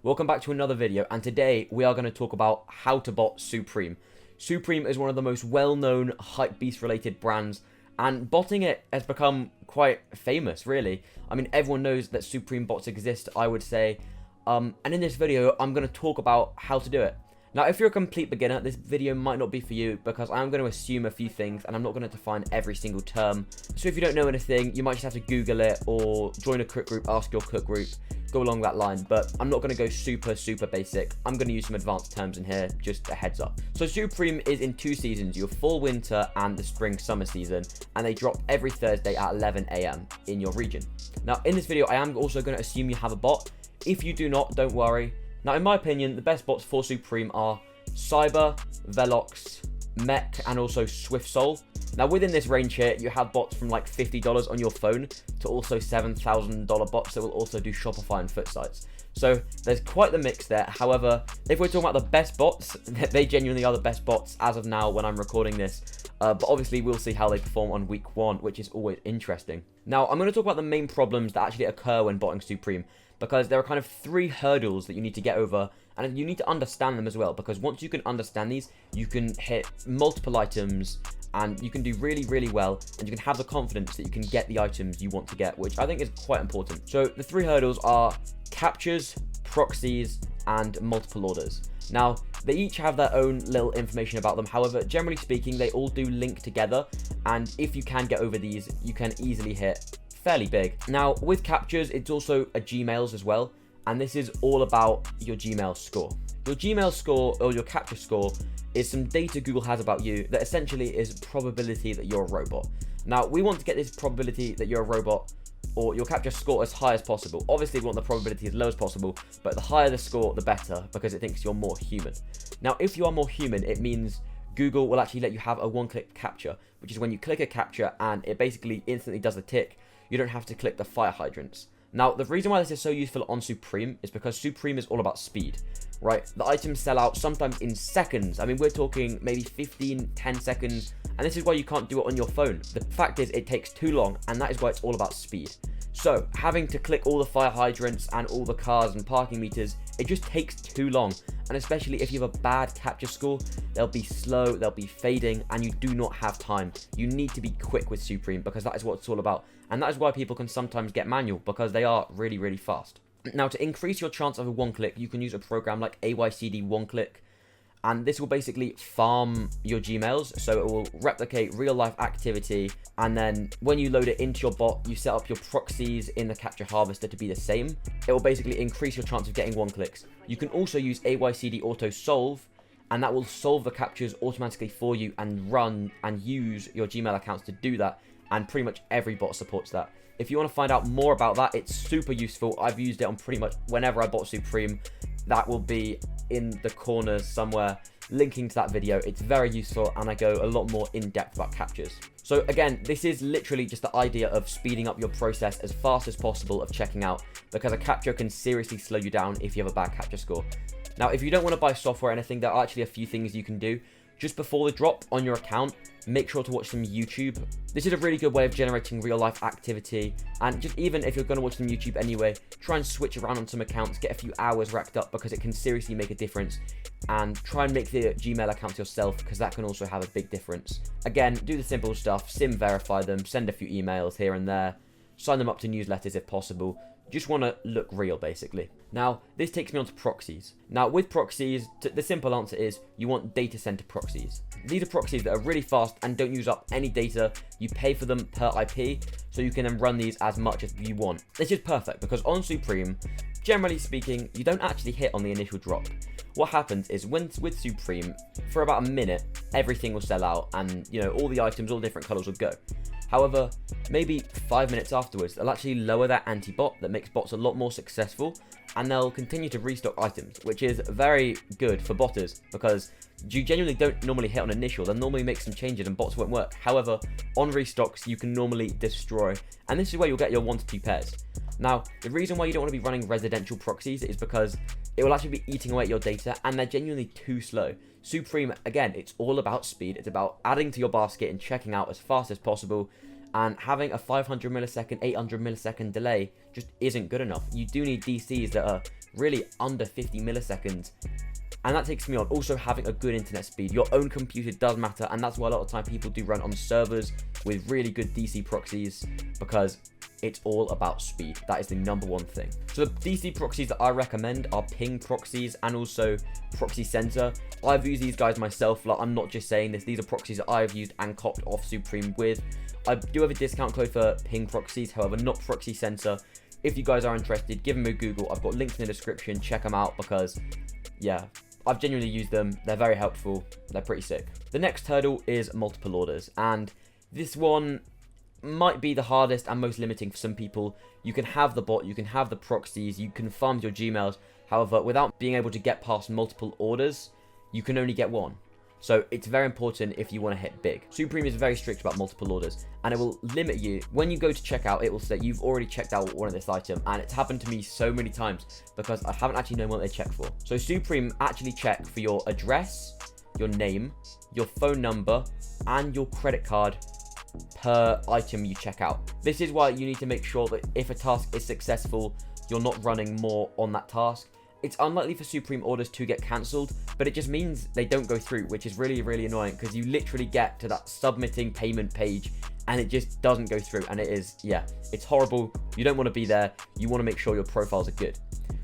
Welcome back to another video, and today we are going to talk about how to bot Supreme. Supreme is one of the most well-known hypebeast related brands, and botting it has become quite famous, really. I mean, everyone knows that Supreme bots exist, I would say. And in this video, I'm going to talk about how to do it. Now, if you're a complete beginner, this video might not be for you because I'm going to assume a few things and I'm not going to define every single term. So if you don't know anything, you might just have to Google it or join a cook group, ask your cook group, go along that line. But I'm not going to go super basic. I'm going to use some advanced terms in here, just a heads up. So Supreme is in two seasons, your fall winter and the spring summer season, and they drop every Thursday at 11 AM in your region. Now, in this video, I am also going to assume you have a bot. If you do not, don't worry. Now, in my opinion, the best bots for Supreme are Cyber, Velox, Mech, and also SwiftSoul. Now, within this range here, you have bots from like $50 on your phone to also $7,000 bots that will also do Shopify and Foot sites. So there's quite the mix there. However, if we're talking about the best bots, they genuinely are the best bots as of now when I'm recording this. But obviously, we'll see how they perform on week 1, which is always interesting. Now, I'm going to talk about the main problems that actually occur when botting Supreme, because there are kind of 3 hurdles that you need to get over, and you need to understand them as well, because once you can understand these, you can hit multiple items, and you can do really well, and you can have the confidence that you can get the items you want to get, which I think is quite important. So the 3 hurdles are captchas, proxies, and multiple orders. Now, they each have their own little information about them. However, generally speaking, they all do link together, and if you can get over these, you can easily hit fairly big. Now, with captchas, it's also a Gmails as well, and this is all about your Gmail score. Your Gmail score, or your captcha score, is some data Google has about you that essentially is probability that you're a robot. Now, we want to get this probability that you're a robot, or your captcha score, as high as possible. Obviously, we want the probability as low as possible, but the higher the score, the better, because it thinks you're more human. Now, if you are more human, it means Google will actually let you have a one-click captcha, which is when you click a captcha and it basically instantly does the tick. You don't have to click the fire hydrants. Now, the reason why this is so useful on Supreme is because Supreme is all about speed, right? The items sell out sometimes in seconds. I mean, we're talking maybe 15, 10 seconds, and this is why you can't do it on your phone. The fact is, it takes too long, and that is why it's all about speed. So, having to click all the fire hydrants and all the cars and parking meters, it just takes too long. And especially if you have a bad captcha score, they'll be slow, they'll be fading, and you do not have time. You need to be quick with Supreme, because that is what it's all about. And that is why people can sometimes get manual, because they are really fast. Now, to increase your chance of a one-click, you can use a program like AYCD one-click, and this will basically farm your Gmails, so it will replicate real-life activity, and then when you load it into your bot, you set up your proxies in the captcha harvester to be the same. It will basically increase your chance of getting one-clicks. You can also use AYCD auto solve, and that will solve the captchas automatically for you and run and use your Gmail accounts to do that, and pretty much every bot supports that. If you want to find out more about that, it's super useful. I've used it on pretty much whenever I bot Supreme. That will be in the corners somewhere, linking to that video. It's very useful, and I go a lot more in depth about captchas. So again, this is literally just the idea of speeding up your process as fast as possible of checking out, because a captcha can seriously slow you down if you have a bad captcha score. Now, if you don't want to buy software or anything, there are actually a few things you can do. Just before the drop on your account, make sure to watch some YouTube. This is a really good way of generating real life activity, and just even if you're going to watch some YouTube anyway, try and switch around on some accounts, get a few hours racked up, because it can seriously make a difference. And try and make the Gmail accounts yourself, because that can also have a big difference. Again, do the simple stuff, SIM verify them, send a few emails here and there, sign them up to newsletters if possible. Just want to look real, basically. Now, this takes me on to proxies. Now, with proxies, the simple answer is you want data center proxies. These are proxies that are really fast and don't use up any data. You pay for them per IP, so you can then run these as much as you want. This is perfect, because on Supreme, generally speaking, you don't actually hit on the initial drop. What happens is with Supreme, for about a minute, everything will sell out, and all the items, all different colors will go. However, maybe 5 minutes afterwards, they'll actually lower that anti-bot that makes bots a lot more successful, and they'll continue to restock items, which is very good for botters, because you genuinely don't normally hit on initial. They'll normally make some changes and bots won't work. However, on restocks, you can normally destroy, and this is where you'll get your 1 to 2 pairs. Now, the reason why you don't want to be running residential proxies is because it will actually be eating away at your data, and they're genuinely too slow. Supreme, again, it's all about speed. It's about adding to your basket and checking out as fast as possible, and having a 500 millisecond, 800 millisecond delay just isn't good enough. You do need DCs that are really under 50 milliseconds. And that takes me on also having a good internet speed. Your own computer does matter, and that's why a lot of time people do run on servers with really good DC proxies, because it's all about speed. That is the #1 thing. So the DC proxies that I recommend are ping proxies and also proxy center. I've used these guys myself. Like, I'm not just saying this. These are proxies that I've used and copped off Supreme with. I do have a discount code for ping proxies, however, not proxy center. If you guys are interested, give them a Google. I've got links in the description. Check them out because, yeah, I've genuinely used them. They're very helpful. They're pretty sick. The next hurdle is multiple orders, and this one might be the hardest and most limiting for some people. You can have the bot, you can have the proxies, you can farm your Gmails. However, without being able to get past multiple orders, you can only get one. So it's very important if you want to hit big. Supreme is very strict about multiple orders, and it will limit you. When you go to checkout, it will say you've already checked out one of this item, and it's happened to me so many times because I haven't actually known what they check for. So Supreme actually check for your address, your name, your phone number, and your credit card per item you check out. This is why you need to make sure that if a task is successful, you're not running more on that task. It's unlikely for Supreme orders to get cancelled, but it just means they don't go through, which is really, really annoying because you literally get to that submitting payment page and it just doesn't go through. And it is, yeah, it's horrible. You don't want to be there. You want to make sure your profiles are good.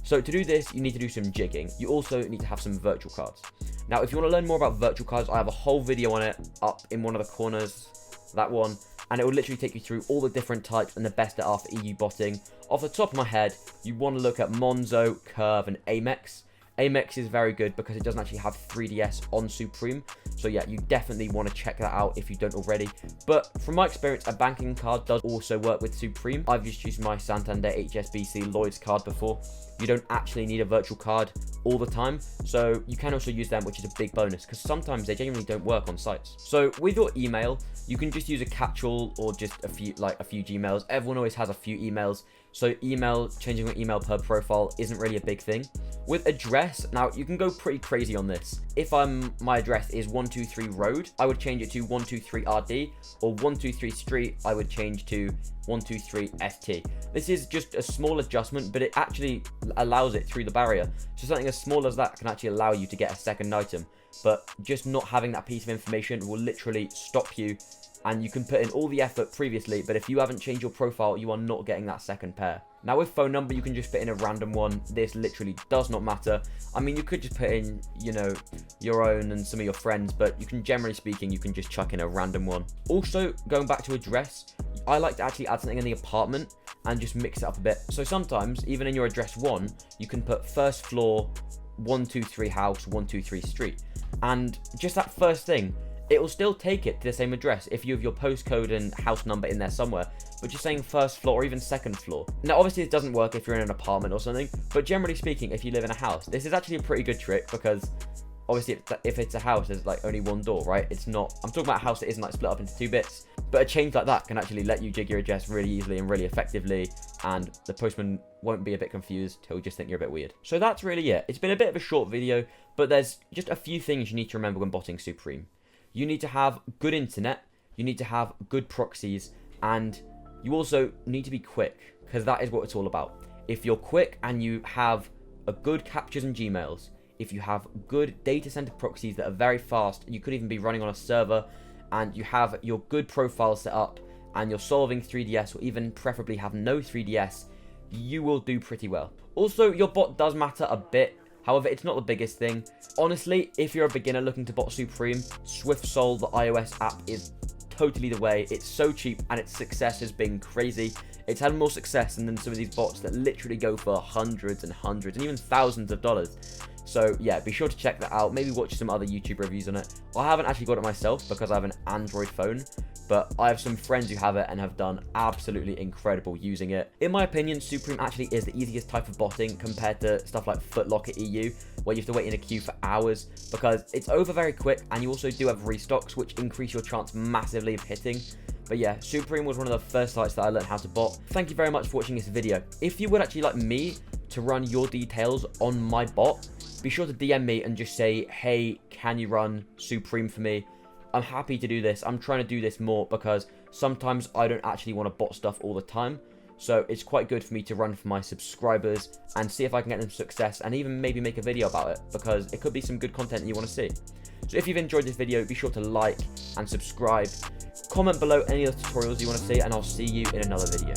So to do this, you need to do some jigging. You also need to have some virtual cards. Now, if you want to learn more about virtual cards, I have a whole video on it up in one of the corners, that one, and it will literally take you through all the different types and the best that are for EU botting. Off the top of my head, you want to look at Monzo, Curve, and 𝙎𝙋𝙊𝙍𝙎. 𝙎𝙋𝙊𝙍𝙎 is very good because it doesn't actually have 3DS on Supreme. So yeah, you definitely want to check that out if you don't already. But from my experience, a banking card does also work with Supreme. I've just used my Santander, HSBC, Lloyds card before. You don't actually need a virtual card all the time, so you can also use them, which is a big bonus because sometimes they genuinely don't work on sites. So with your email, you can just use a catch-all or just a few Gmails. Everyone always has a few emails, so changing your email per profile isn't really a big thing. With address, now you can go pretty crazy on this. If my address is 123 Road, I would change it to 123 RD, or 123 Street, I would change to 123 ST. This is just a small adjustment, but it actually allows it through the barrier. So something as small as that can actually allow you to get a second item, but just not having that piece of information will literally stop you. And you can put in all the effort previously, but if you haven't changed your profile, you are not getting that second pair. Now with phone number, you can just put in a random one. This literally does not matter. I mean, you could just put in, you know, your own and some of your friends, but you can, generally speaking, you can just chuck in a random one. Also, going back to address, I like to actually add something in the apartment and just mix it up a bit. So sometimes, even in your address 1, you can put first floor, 123 house, 123 street. And just that first thing, it will still take it to the same address if you have your postcode and house number in there somewhere, but just saying first floor or even second floor. Now, obviously, it doesn't work if you're in an apartment or something, but generally speaking, if you live in a house, this is actually a pretty good trick because obviously, if it's a house, there's like only one door, right? It's not, I'm talking about a house that isn't like split up into 2 bits, but a change like that can actually let you jig your address really easily and really effectively, and the postman won't be a bit confused. He'll just think you're a bit weird. So that's really it. It's been a bit of a short video, but there's just a few things you need to remember when botting Supreme. You need to have good internet, you need to have good proxies, and you also need to be quick, because that is what it's all about. If you're quick and you have a good captchas and Gmails, if you have good data center proxies that are very fast, you could even be running on a server, and you have your good profile set up, and you're solving 3DS, or even preferably have no 3DS, you will do pretty well. Also, your bot does matter a bit. However, it's not the biggest thing. Honestly, if you're a beginner looking to bot Supreme, SwiftSol, the iOS app, is totally the way. It's so cheap and its success has been crazy. It's had more success than some of these bots that literally go for hundreds and hundreds and even thousands of dollars. So yeah, be sure to check that out. Maybe watch some other YouTube reviews on it. I haven't actually got it myself because I have an Android phone, but I have some friends who have it and have done absolutely incredible using it. In my opinion, Supreme actually is the easiest type of botting compared to stuff like FootLocker.eu, where you have to wait in a queue for hours, because it's over very quick, and you also do have restocks, which increase your chance massively of hitting. But yeah, Supreme was one of the first sites that I learned how to bot. Thank you very much for watching this video. If you would actually like me to run your details on my bot, be sure to DM me and just say, hey, can you run Supreme for me? I'm happy to do this. I'm trying to do this more because sometimes I don't actually want to bot stuff all the time. So it's quite good for me to run for my subscribers and see if I can get them success, and even maybe make a video about it, because it could be some good content you want to see. So if you've enjoyed this video, be sure to like and subscribe. Comment below any other tutorials you want to see, and I'll see you in another video.